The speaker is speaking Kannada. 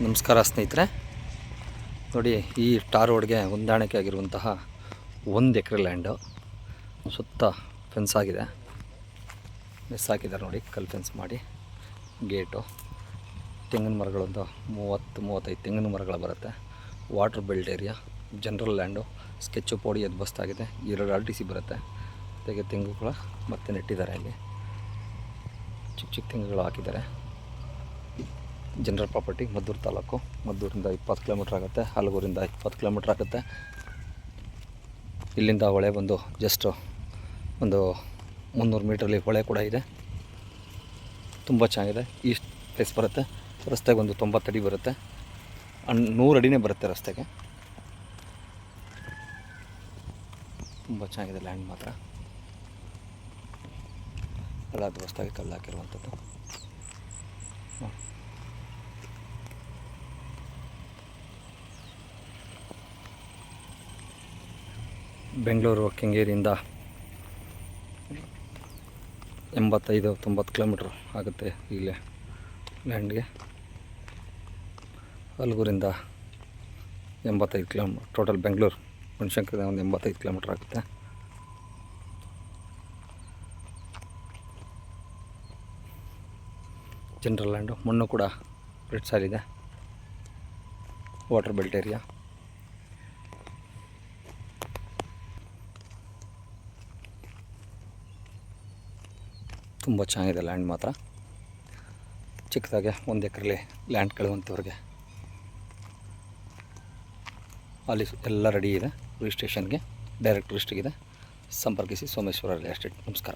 ನಮಸ್ಕಾರ ಸ್ನೇಹಿತರೆ, ನೋಡಿ ಈ ಟಾರ್ ರೋಡ್ಗೆ ಹೊಂದಾಣಿಕೆ ಆಗಿರುವಂತಹ 1 ಎಕರೆ ಲ್ಯಾಂಡು ಸುತ್ತ ಫೆನ್ಸ್ ಆಗಿದೆ. ಮೆಸ್ ಹಾಕಿದ್ದಾರೆ ನೋಡಿ, ಕಲ್ ಫೆನ್ಸ್ ಮಾಡಿ, ಗೇಟು, ತೆಂಗಿನ ಮರಗಳೊಂದು 30-35 ತೆಂಗಿನ ಮರಗಳು ಬರುತ್ತೆ. Water belt area, general land, sketch ಪೋಡಿ ಎದ್ಬಸ್ತಾಗಿದೆ. 2 RTC ಬರುತ್ತೆ. ತೆಗೆ ತೆಂಗುಗಳು ಮತ್ತೆ ನೆಟ್ಟಿದ್ದಾರೆ. ಇಲ್ಲಿ ಚಿಕ್ಕ ಚಿಕ್ಕ ತೆಂಗುಗಳು ಹಾಕಿದ್ದಾರೆ. General property, Maddur taluk. ಮದ್ದೂರಿಂದ 20 ಕಿಲೋಮೀಟ್ರ್ ಆಗುತ್ತೆ. ಹಲಗೂರಿಂದ 20 ಕಿಲೋಮೀಟ್ರ್ ಆಗುತ್ತೆ. ಇಲ್ಲಿಂದ ಹೊಳೆ ಬಂದು ಜಸ್ಟ್ ಒಂದು 300 ಮೀಟ್ರಲ್ಲಿ ಹೊಳೆ ಕೂಡ ಇದೆ. ತುಂಬ ಚೆನ್ನಾಗಿದೆ. ಈಸ್ಟ್ ಪ್ಲೇಸ್ ಬರುತ್ತೆ. ರಸ್ತೆಗೆ ಒಂದು 90 ಅಡಿ ಬರುತ್ತೆ. 100 ಅಡಿನೇ ಬರುತ್ತೆ ರಸ್ತೆಗೆ. ತುಂಬ ಚೆನ್ನಾಗಿದೆ ಲ್ಯಾಂಡ್ ಮಾತ್ರ. ಎಲ್ಲ ಹೊಸದಾಗಿ ಕಲ್ಲು ಹಾಕಿರುವಂಥದ್ದು. ಬೆಂಗಳೂರು ಕೆಂಗೇರಿಯಿಂದ 85-90 ಕಿಲೋಮೀಟ್ರ್ ಆಗುತ್ತೆ ಇಲ್ಲೇ ಲ್ಯಾಂಡ್ಗೆ. ಹಲಗೂರಿಂದ 85 ಕಿಲೋಮೀಟ್ರ್. ಟೋಟಲ್ ಬೆಂಗಳೂರು ಬನಶಂಕರಿಂದ ಒಂದು 85 ಕಿಲೋಮೀಟ್ರ್ ಆಗುತ್ತೆ. ಜನರಲ್ ಲ್ಯಾಂಡು, ಮಣ್ಣು ಕೂಡ ರೆಡ್ ಸಾಯಿಲ್ ಇದೆ. Water belt area. ತುಂಬ ಚೆನ್ನಾಗಿದೆ ಲ್ಯಾಂಡ್ ಮಾತ್ರ. ಚಿಕ್ಕದಾಗೆ 1 ಎಕರೆಲಿ ಲ್ಯಾಂಡ್ ಕೇಳುವಂಥವ್ರಿಗೆ ಅಲ್ಲಿ ಎಲ್ಲ ರೆಡಿ ಇದೆ. ರಿಜಿಸ್ಟ್ರೇಷನ್ಗೆ ಡೈರೆಕ್ಟ್ ರಿಜಿಸ್ಟ್ರಿಗೆ ಸಂಪರ್ಕಿಸಿ. Someshwara real estate. ನಮಸ್ಕಾರ.